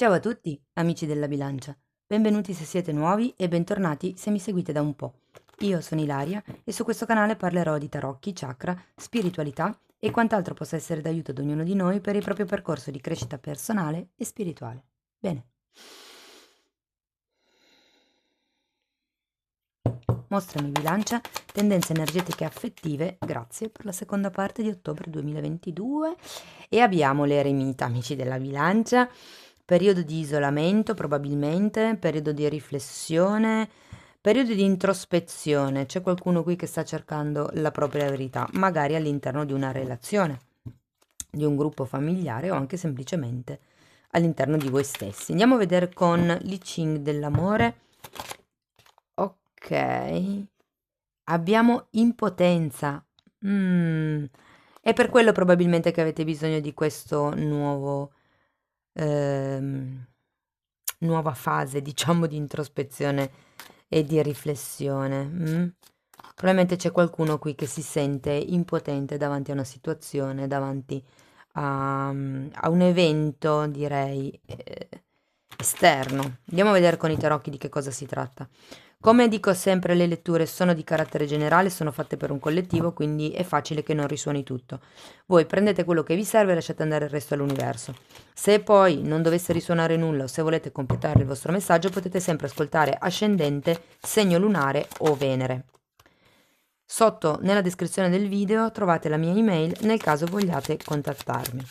Ciao a tutti, amici della bilancia. Benvenuti se siete nuovi e bentornati se mi seguite da un po'. Io sono Ilaria e su questo canale parlerò di tarocchi, chakra, spiritualità e quant'altro possa essere d'aiuto ad ognuno di noi per il proprio percorso di crescita personale e spirituale. Bene. Mostrami bilancia, tendenze energetiche affettive, grazie per la seconda parte di ottobre 2022 e abbiamo l'eremita, amici della bilancia, periodo di isolamento probabilmente, periodo di riflessione, periodo di introspezione, c'è qualcuno qui che sta cercando la propria verità, magari all'interno di una relazione, di un gruppo familiare o anche semplicemente all'interno di voi stessi. Andiamo a vedere con l'I Ching dell'amore. Ok, abbiamo impotenza. È per quello probabilmente che avete bisogno di questo ehm, nuova fase, diciamo, di introspezione e di riflessione. Probabilmente c'è qualcuno qui che si sente impotente davanti a una situazione, davanti a un evento, direi, esterno. Andiamo a vedere con i tarocchi di che cosa si tratta. Come dico sempre, le letture sono di carattere generale, sono fatte per un collettivo, quindi è facile che non risuoni tutto. Voi prendete quello che vi serve e lasciate andare il resto all'universo. Se poi non dovesse risuonare nulla o se volete completare il vostro messaggio, potete sempre ascoltare ascendente, segno lunare o Venere. Sotto nella descrizione del video trovate la mia email nel caso vogliate contattarmi.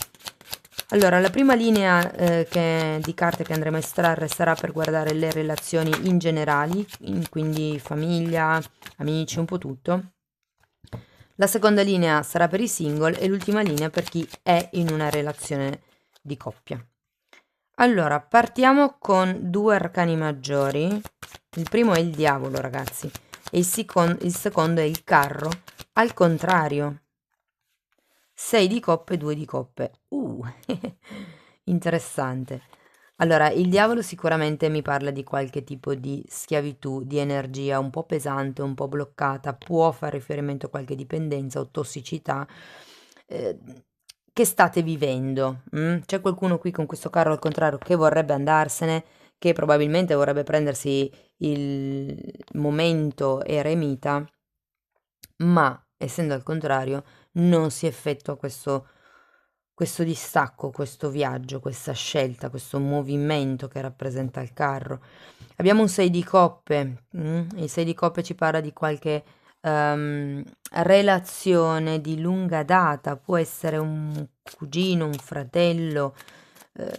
Allora, la prima linea di carte che andremo a estrarre sarà per guardare le relazioni in generale, quindi famiglia, amici, un po' tutto. La seconda linea sarà per i single e l'ultima linea per chi è in una relazione di coppia. Allora, partiamo con due arcani maggiori. Il primo è il diavolo, ragazzi, e il secondo è il carro, al contrario. 6 di coppe, 2 di coppe. Interessante. Allora, il diavolo sicuramente mi parla di qualche tipo di schiavitù, di energia un po' pesante, un po' bloccata, può fare riferimento a qualche dipendenza o tossicità eh, che state vivendo. C'è qualcuno qui con questo carro al contrario che vorrebbe andarsene, che probabilmente vorrebbe prendersi il momento eremita, ma essendo al contrario non si effettua questo distacco, questo viaggio, questa scelta, questo movimento che rappresenta il carro. Abbiamo un 6 di coppe, il 6 di coppe ci parla di qualche relazione di lunga data, può essere un cugino, un fratello. ehm,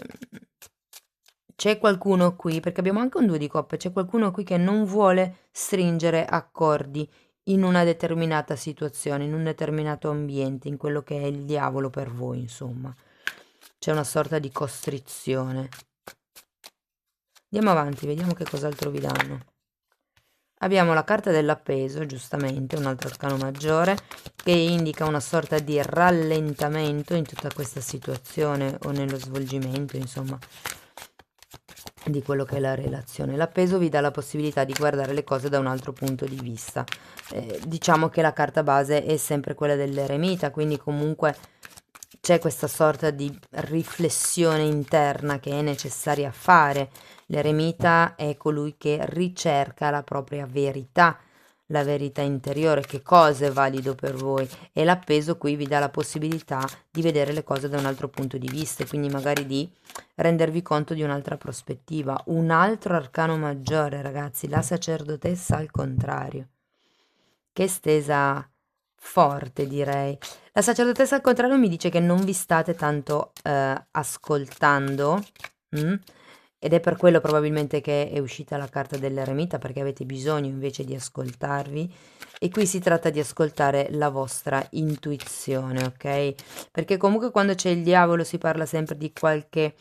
C'è qualcuno qui, perché abbiamo anche un 2 di coppe, c'è qualcuno qui che non vuole stringere accordi in una determinata situazione, in un determinato ambiente, in quello che è il diavolo per voi, insomma. C'è una sorta di costrizione. Andiamo avanti, vediamo che cos'altro vi danno. Abbiamo la carta dell'appeso, giustamente, un altro arcano maggiore, che indica una sorta di rallentamento in tutta questa situazione o nello svolgimento, insomma, di quello che è la relazione. L'appeso vi dà la possibilità di guardare le cose da un altro punto di vista. Diciamo che la carta base è sempre quella dell'eremita, quindi comunque c'è questa sorta di riflessione interna che è necessaria fare. L'eremita è colui che ricerca la propria verità, la verità interiore, che cosa è valido per voi, e l'appeso qui vi dà la possibilità di vedere le cose da un altro punto di vista, e quindi magari di rendervi conto di un'altra prospettiva. Un altro arcano maggiore, ragazzi, la sacerdotessa al contrario. Che stesa forte, direi. La sacerdotessa al contrario mi dice che non vi state tanto ascoltando, mm? Ed è per quello probabilmente che è uscita la carta dell'eremita, perché avete bisogno invece di ascoltarvi. E qui si tratta di ascoltare la vostra intuizione, ok? Perché comunque quando c'è il diavolo si parla sempre di qualche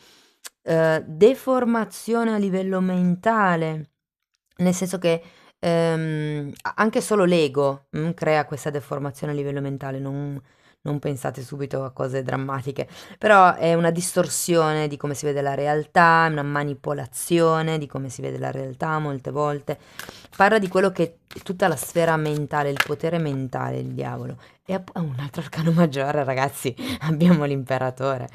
deformazione a livello mentale, nel senso che anche solo l'ego crea questa deformazione a livello mentale, non pensate subito a cose drammatiche, però è una distorsione di come si vede la realtà, una manipolazione di come si vede la realtà molte volte. Parla di quello che è tutta la sfera mentale, il potere mentale, il diavolo. E un altro arcano maggiore, ragazzi, abbiamo l'imperatore.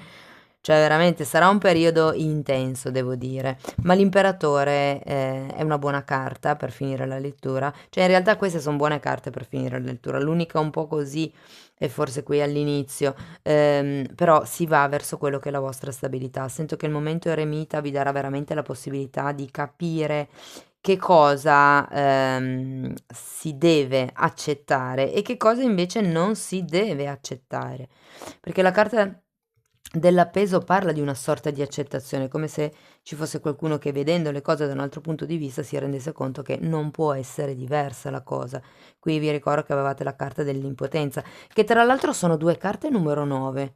Cioè veramente sarà un periodo intenso, devo dire, ma l'imperatore è una buona carta per finire la lettura. Cioè in realtà queste sono buone carte per finire la lettura, l'unica un po' così è forse qui all'inizio, però si va verso quello che è la vostra stabilità. Sento che il momento eremita vi darà veramente la possibilità di capire che cosa si deve accettare e che cosa invece non si deve accettare. Perché la carta dell'appeso parla di una sorta di accettazione, come se ci fosse qualcuno che vedendo le cose da un altro punto di vista si rendesse conto che non può essere diversa la cosa. Qui vi ricordo che avevate la carta dell'impotenza, che tra l'altro sono due carte numero 9.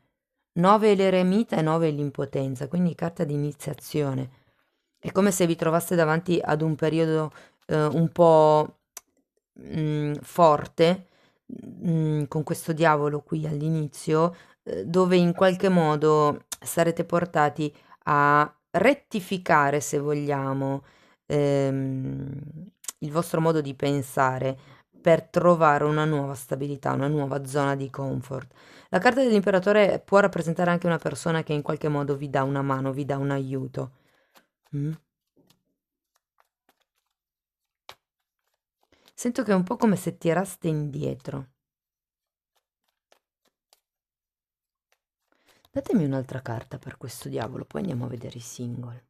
9 è l'eremita e 9 è l'impotenza, quindi carta di iniziazione. È come se vi trovaste davanti ad un periodo un po' forte, con questo diavolo qui all'inizio, dove in qualche modo sarete portati a rettificare, se vogliamo, ehm, il vostro modo di pensare per trovare una nuova stabilità, una nuova zona di comfort. La carta dell'imperatore può rappresentare anche una persona che in qualche modo vi dà una mano, vi dà un aiuto. Mm? Sento che è un po' come se tiraste indietro. Datemi un'altra carta per questo diavolo, poi andiamo a vedere i single.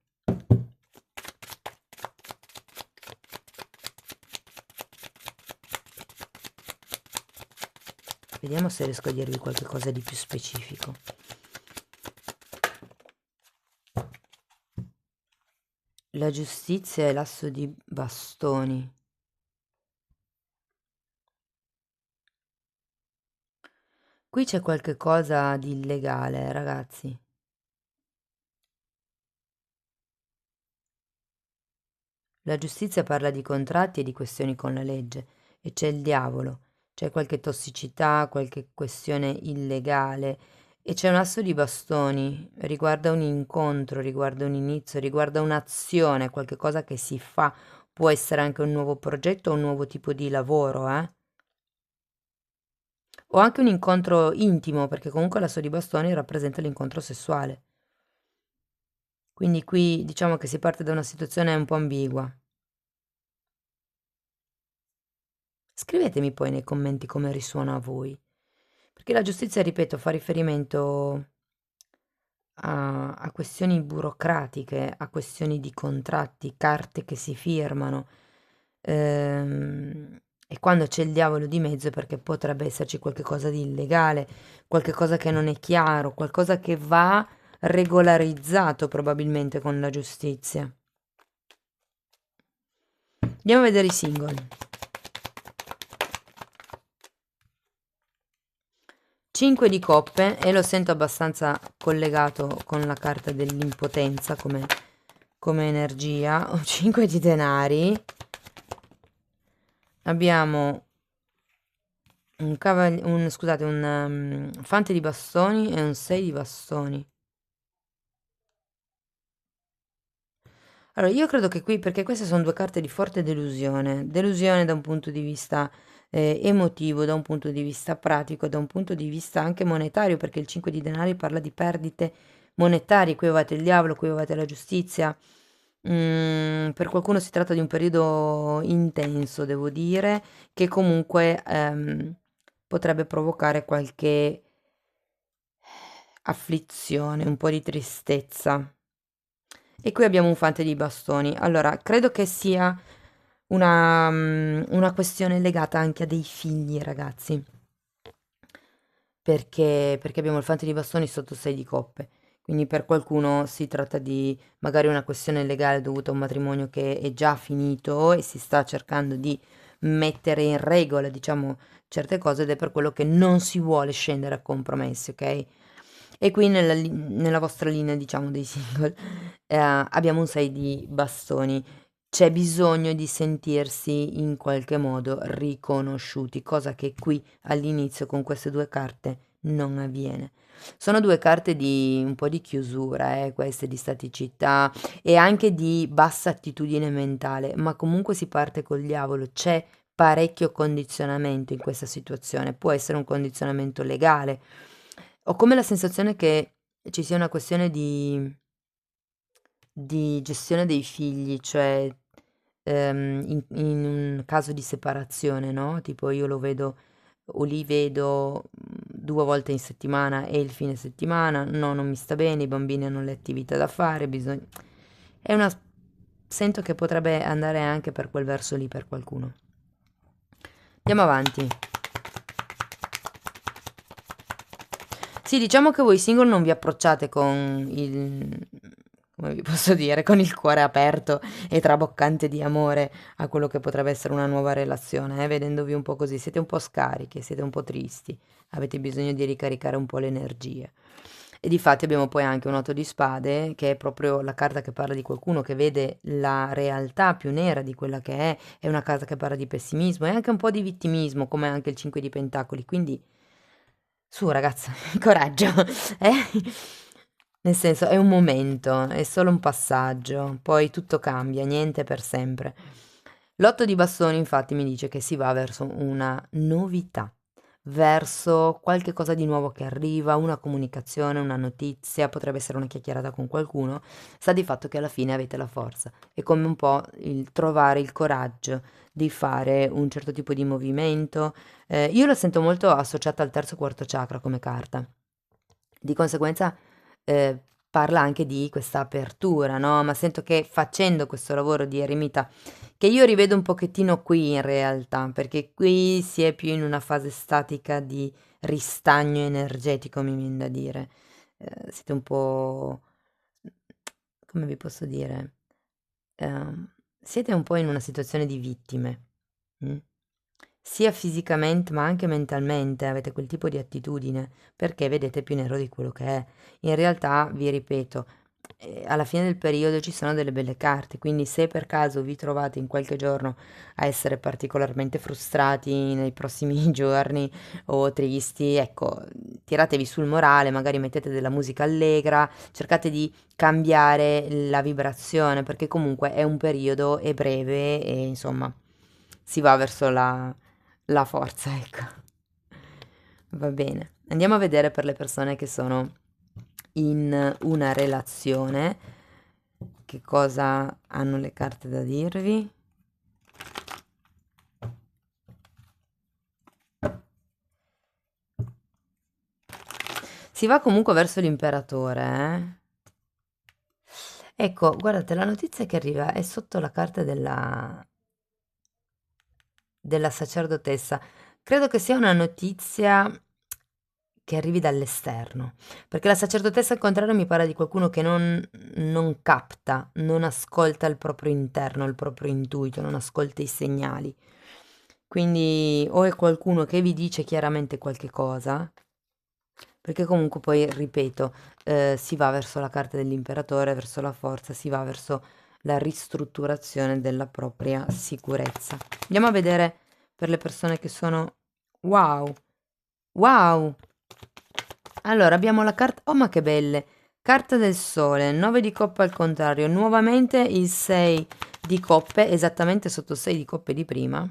Vediamo se riesco a dirvi qualche cosa di più specifico. La giustizia e l'asso di bastoni. Qui c'è qualche cosa di illegale, ragazzi. La giustizia parla di contratti e di questioni con la legge, e c'è il diavolo, c'è qualche tossicità, qualche questione illegale, e c'è un asso di bastoni, riguarda un incontro, riguarda un inizio, riguarda un'azione, qualche cosa che si fa, può essere anche un nuovo progetto o un nuovo tipo di lavoro, eh? O anche un incontro intimo, perché comunque l'asso di bastoni rappresenta l'incontro sessuale. Quindi qui diciamo che si parte da una situazione un po' ambigua. Scrivetemi poi nei commenti come risuona a voi, perché la giustizia, ripeto, fa riferimento a questioni burocratiche, a questioni di contratti, carte che si firmano. E quando c'è il diavolo di mezzo è perché potrebbe esserci qualche cosa di illegale, qualche cosa che non è chiaro, qualcosa che va regolarizzato probabilmente con la giustizia. Andiamo a vedere i singoli. 5 di coppe e lo sento abbastanza collegato con la carta dell'impotenza come energia. 5 di denari. Abbiamo scusate, un fante di bastoni e un 6 di bastoni. Allora, io credo che qui, perché queste sono due carte di forte delusione, delusione da un punto di vista emotivo, da un punto di vista pratico, da un punto di vista anche monetario, perché il 5 di denari parla di perdite monetarie, qui avete il diavolo, qui avete la giustizia. Per qualcuno si tratta di un periodo intenso, devo dire, che comunque potrebbe provocare qualche afflizione, un po' di tristezza. E qui abbiamo un fante di bastoni. Allora, credo che sia una questione legata anche a dei figli, ragazzi. Perché abbiamo il fante di bastoni sotto 6 di coppe. Quindi per qualcuno si tratta di magari una questione legale dovuta a un matrimonio che è già finito e si sta cercando di mettere in regola, diciamo, certe cose ed è per quello che non si vuole scendere a compromessi, ok? E qui nella vostra linea, diciamo, dei single, abbiamo un 6 di bastoni. C'è bisogno di sentirsi in qualche modo riconosciuti, cosa che qui all'inizio con queste due carte non avviene. Sono due carte di un po' di chiusura, queste di staticità e anche di bassa attitudine mentale, ma comunque si parte col diavolo, c'è parecchio condizionamento in questa situazione, può essere un condizionamento legale. Ho come la sensazione che ci sia una questione di gestione dei figli, cioè in un caso di separazione, no? Tipo io lo vedo o li vedo 2 volte in settimana e il fine settimana, no, non mi sta bene, i bambini hanno le attività da fare, bisogna... È una... Sento che potrebbe andare anche per quel verso lì per qualcuno. Andiamo avanti. Sì, diciamo che voi single non vi approcciate con il, come vi posso dire, con il cuore aperto e traboccante di amore a quello che potrebbe essere una nuova relazione, vedendovi un po' così, siete un po' scarichi, siete un po' tristi, avete bisogno di ricaricare un po' le energie. E difatti abbiamo poi anche un 8 di spade, che è proprio la carta che parla di qualcuno che vede la realtà più nera di quella che è una carta che parla di pessimismo e anche un po' di vittimismo, come anche il 5 di pentacoli, quindi su ragazza, coraggio, eh? Nel senso, è un momento, è solo un passaggio, poi tutto cambia, niente per sempre. L'otto di bastoni infatti mi dice che si va verso una novità, verso qualche cosa di nuovo che arriva, una comunicazione, una notizia, potrebbe essere una chiacchierata con qualcuno, sta di fatto che alla fine avete la forza, è come un po' il trovare il coraggio di fare un certo tipo di movimento. Io la sento molto associata al terzo e quarto chakra come carta. Di conseguenza, parla anche di questa apertura, no, ma sento che facendo questo lavoro di eremita, che io rivedo un pochettino qui in realtà, perché qui si è più in una fase statica di ristagno energetico, mi vien da dire. Siete un po', come vi posso dire, siete un po' in una situazione di vittime, mh? Sia fisicamente ma anche mentalmente avete quel tipo di attitudine, perché vedete più nero di quello che è. In realtà, vi ripeto, alla fine del periodo ci sono delle belle carte, quindi se per caso vi trovate in qualche giorno a essere particolarmente frustrati nei prossimi giorni o tristi, ecco, tiratevi sul morale, magari mettete della musica allegra, cercate di cambiare la vibrazione, perché comunque è un periodo, è breve e insomma si va verso la forza, ecco. Va bene. Andiamo a vedere per le persone che sono in una relazione che cosa hanno le carte da dirvi. Si va comunque verso l'imperatore, eh? Ecco, guardate, la notizia che arriva è sotto la carta della sacerdotessa. Credo che sia una notizia che arrivi dall'esterno, perché la sacerdotessa al contrario mi parla di qualcuno che non capta, non ascolta il proprio interno, il proprio intuito, non ascolta i segnali. Quindi o è qualcuno che vi dice chiaramente qualche cosa, perché comunque poi, ripeto, si va verso la carta dell'imperatore, verso la forza, si va verso la ristrutturazione della propria sicurezza. Andiamo a vedere per le persone che sono... Wow! Wow! Allora, abbiamo la carta... Oh, ma che belle! Carta del sole, 9 di coppe al contrario, nuovamente il 6 di coppe, esattamente sotto il 6 di coppe di prima.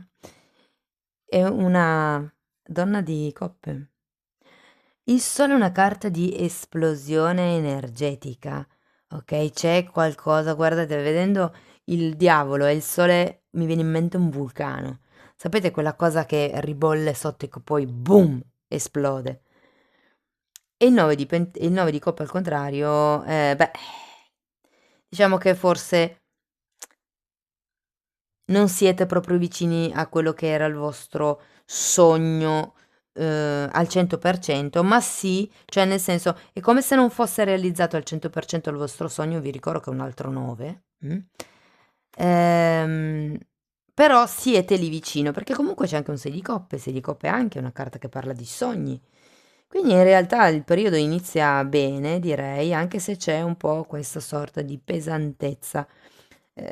È una donna di coppe. Il sole è una carta di esplosione energetica, ok? C'è qualcosa, guardate, vedendo il diavolo e il sole mi viene in mente un vulcano. Sapete quella cosa che ribolle sotto e che poi boom, esplode. E il 9 di coppe al contrario, beh, diciamo che forse non siete proprio vicini a quello che era il vostro sogno, al 100%, ma sì, cioè nel senso, è come se non fosse realizzato al 100% il vostro sogno, vi ricordo che è un altro 9, ehm, però siete lì vicino, perché comunque c'è anche un 6 di coppe è anche una carta che parla di sogni. Quindi in realtà il periodo inizia bene, direi, anche se c'è un po' questa sorta di pesantezza,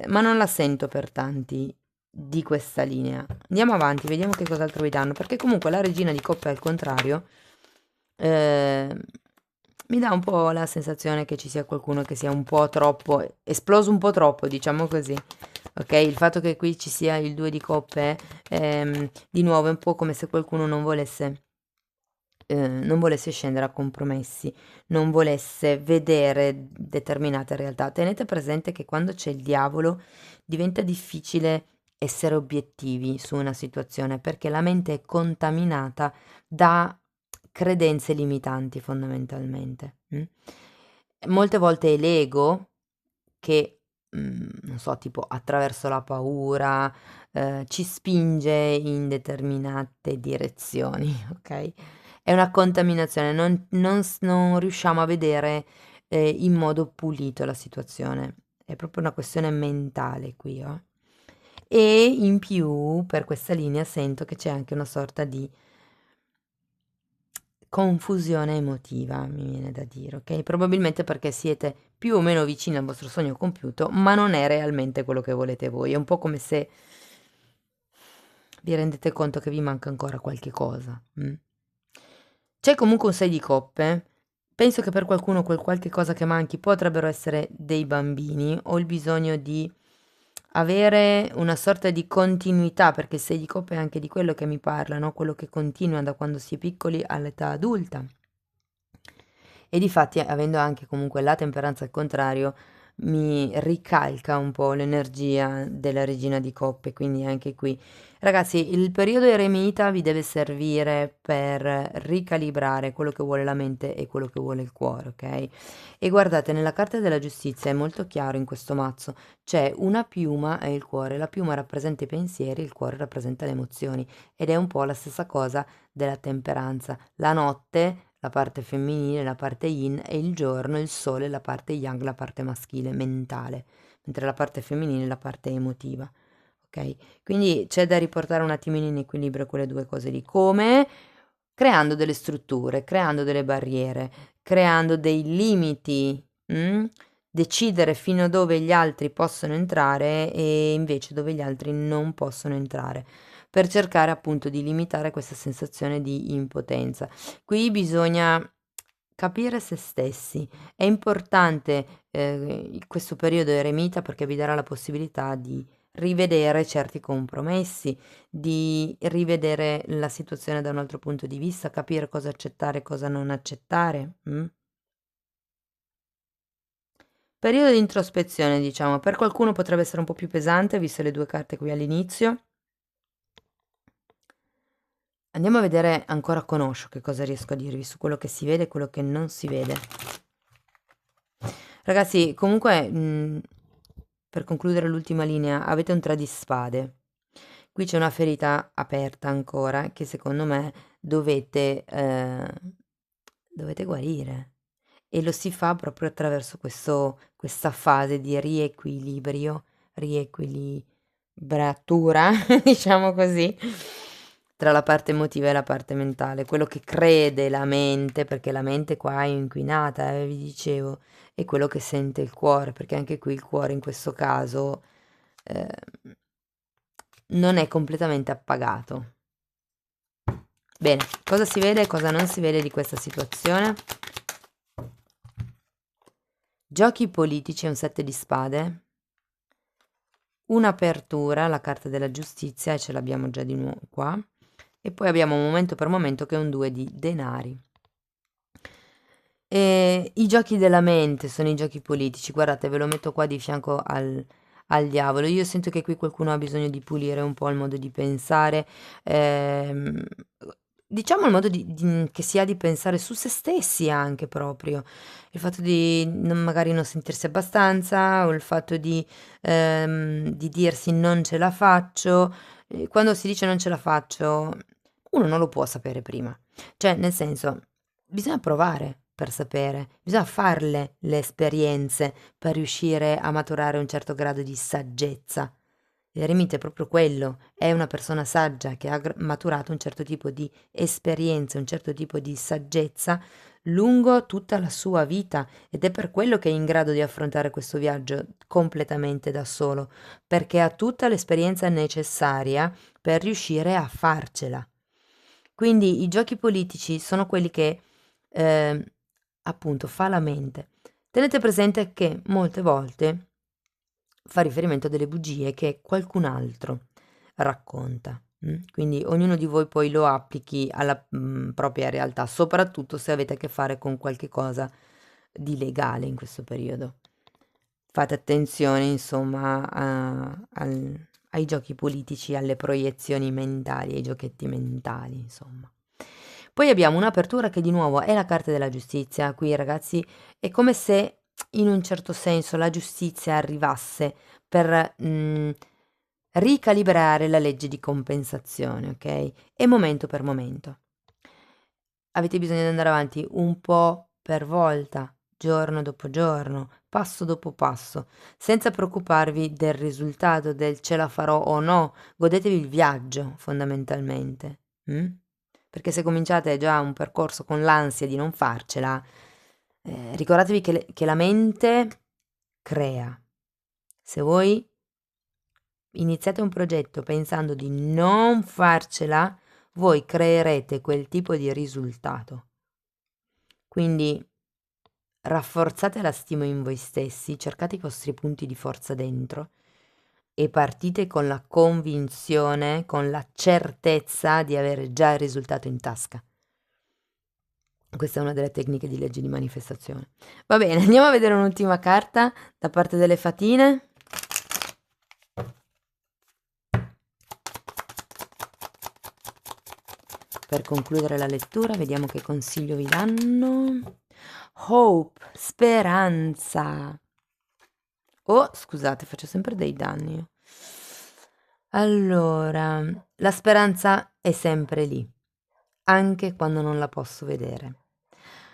ma non la sento per tanti di questa linea. Andiamo avanti, vediamo che cos'altro vi danno, perché comunque la regina di coppe al contrario eh, mi dà un po' la sensazione che ci sia qualcuno che sia un po' troppo, esploso un po' troppo, diciamo così. Ok, il fatto che qui ci sia il 2 di coppe, di nuovo è un po' come se qualcuno non volesse non volesse scendere a compromessi, non volesse vedere determinate realtà. Tenete presente che quando c'è il diavolo diventa difficile essere obiettivi su una situazione perché la mente è contaminata da credenze limitanti fondamentalmente. Molte volte è l'ego che, non so, tipo attraverso la paura, ci spinge in determinate direzioni, ok? È una contaminazione, non riusciamo a vedere in modo pulito la situazione, è proprio una questione mentale qui, oh. E in più per questa linea sento che c'è anche una sorta di confusione emotiva, mi viene da dire, ok? Probabilmente perché siete più o meno vicini al vostro sogno compiuto, ma non è realmente quello che volete voi. È un po' come se vi rendete conto che vi manca ancora qualche cosa. C'è comunque un 6 di coppe. Penso che per qualcuno quel qualche cosa che manchi potrebbero essere dei bambini o il bisogno di avere una sorta di continuità, perché il 6 di coppe è anche di quello che mi parla, no? Quello che continua da quando si è piccoli all'età adulta. E difatti, avendo anche comunque la temperanza al contrario, mi ricalca un po' l'energia della regina di coppe, quindi anche qui. Ragazzi, il periodo eremita vi deve servire per ricalibrare quello che vuole la mente e quello che vuole il cuore, ok? E guardate, nella carta della giustizia è molto chiaro in questo mazzo, c'è una piuma e il cuore, la piuma rappresenta i pensieri, il cuore rappresenta le emozioni ed è un po' la stessa cosa della temperanza. La notte, la parte femminile, la parte yin, e il giorno, il sole, la parte yang, la parte maschile, mentale, mentre la parte femminile è la parte emotiva. Ok? Quindi c'è da riportare un attimino in equilibrio quelle due cose lì. Come? Creando delle strutture, creando delle barriere, creando dei limiti. Decidere fino a dove gli altri possono entrare e invece dove gli altri non possono entrare, per cercare appunto di limitare questa sensazione di impotenza. Qui bisogna capire se stessi. È importante questo periodo eremita perché vi darà la possibilità di rivedere certi compromessi, di rivedere la situazione da un altro punto di vista, capire cosa accettare e cosa non accettare. Periodo di introspezione, diciamo, per qualcuno potrebbe essere un po' più pesante, visto le due carte qui all'inizio. Andiamo a vedere ancora con Osho che cosa riesco a dirvi su quello che si vede e quello che non si vede. Ragazzi, comunque, per concludere l'ultima linea, avete un 3 di spade. Qui c'è una ferita aperta ancora che secondo me dovete guarire. E lo si fa proprio attraverso questa fase di riequilibrio, riequilibratura, diciamo così, tra la parte emotiva e la parte mentale, quello che crede la mente, perché la mente qua è inquinata, vi dicevo, e quello che sente il cuore, perché anche qui il cuore in questo caso eh, non è completamente appagato. Bene, cosa si vede e cosa non si vede di questa situazione? Giochi politici è un 7 di spade, un'apertura, la carta della giustizia, e ce l'abbiamo già di nuovo qua, e poi abbiamo momento per momento che è un 2 di denari. E i giochi della mente sono i giochi politici, guardate, ve lo metto qua di fianco al diavolo. Io sento che qui qualcuno ha bisogno di pulire un po' il modo di pensare, ehm, diciamo il modo che si ha di pensare su se stessi anche proprio. Il fatto di magari non sentirsi abbastanza o il fatto di dirsi non ce la faccio. Quando si dice non ce la faccio, uno non lo può sapere prima. Cioè, nel senso, bisogna provare per sapere, bisogna farle le esperienze per riuscire a maturare un certo grado di saggezza. L'eremita è proprio quello, è una persona saggia che ha maturato un certo tipo di esperienze, un certo tipo di saggezza lungo tutta la sua vita ed è per quello che è in grado di affrontare questo viaggio completamente da solo, perché ha tutta l'esperienza necessaria per riuscire a farcela. Quindi i giochi politici sono quelli che ehm, appunto fa la mente. Tenete presente che molte volte fa riferimento a delle bugie che qualcun altro racconta. Quindi ognuno di voi poi lo applichi alla propria realtà, soprattutto se avete a che fare con qualche cosa di legale in questo periodo. Fate attenzione, insomma, ai giochi politici, alle proiezioni mentali, ai giochetti mentali, insomma. Poi abbiamo un'apertura che di nuovo è la carta della giustizia. Qui, ragazzi, è come se in un certo senso la giustizia arrivasse per ricalibrare la legge di compensazione, ok? E momento per momento. Avete bisogno di andare avanti un po' per volta, giorno dopo giorno, passo dopo passo, senza preoccuparvi del risultato, del ce la farò o no. Godetevi il viaggio, fondamentalmente. Perché se cominciate già un percorso con l'ansia di non farcela, ricordatevi che la mente crea. Se voi iniziate un progetto pensando di non farcela, voi creerete quel tipo di risultato. Quindi rafforzate la stima in voi stessi, cercate i vostri punti di forza dentro e partite con la convinzione, con la certezza di avere già il risultato in tasca. Questa è una delle tecniche di legge di manifestazione. Va bene, andiamo a vedere un'ultima carta da parte delle fatine. Per concludere la lettura, vediamo che consiglio vi danno. Hope, speranza. Oh, scusate, faccio sempre dei danni. Allora, la speranza è sempre lì, anche quando non la posso vedere.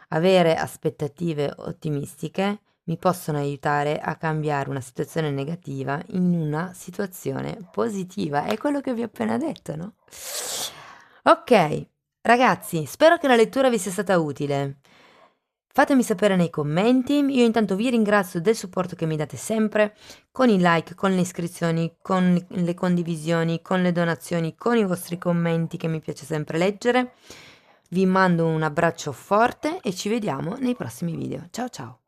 Avere aspettative ottimistiche mi possono aiutare a cambiare una situazione negativa in una situazione positiva. È quello che vi ho appena detto, no? Ok, ragazzi, spero che la lettura vi sia stata utile. Fatemi sapere nei commenti, io intanto vi ringrazio del supporto che mi date sempre, con i like, con le iscrizioni, con le condivisioni, con le donazioni, con i vostri commenti che mi piace sempre leggere. Vi mando un abbraccio forte e ci vediamo nei prossimi video. Ciao ciao!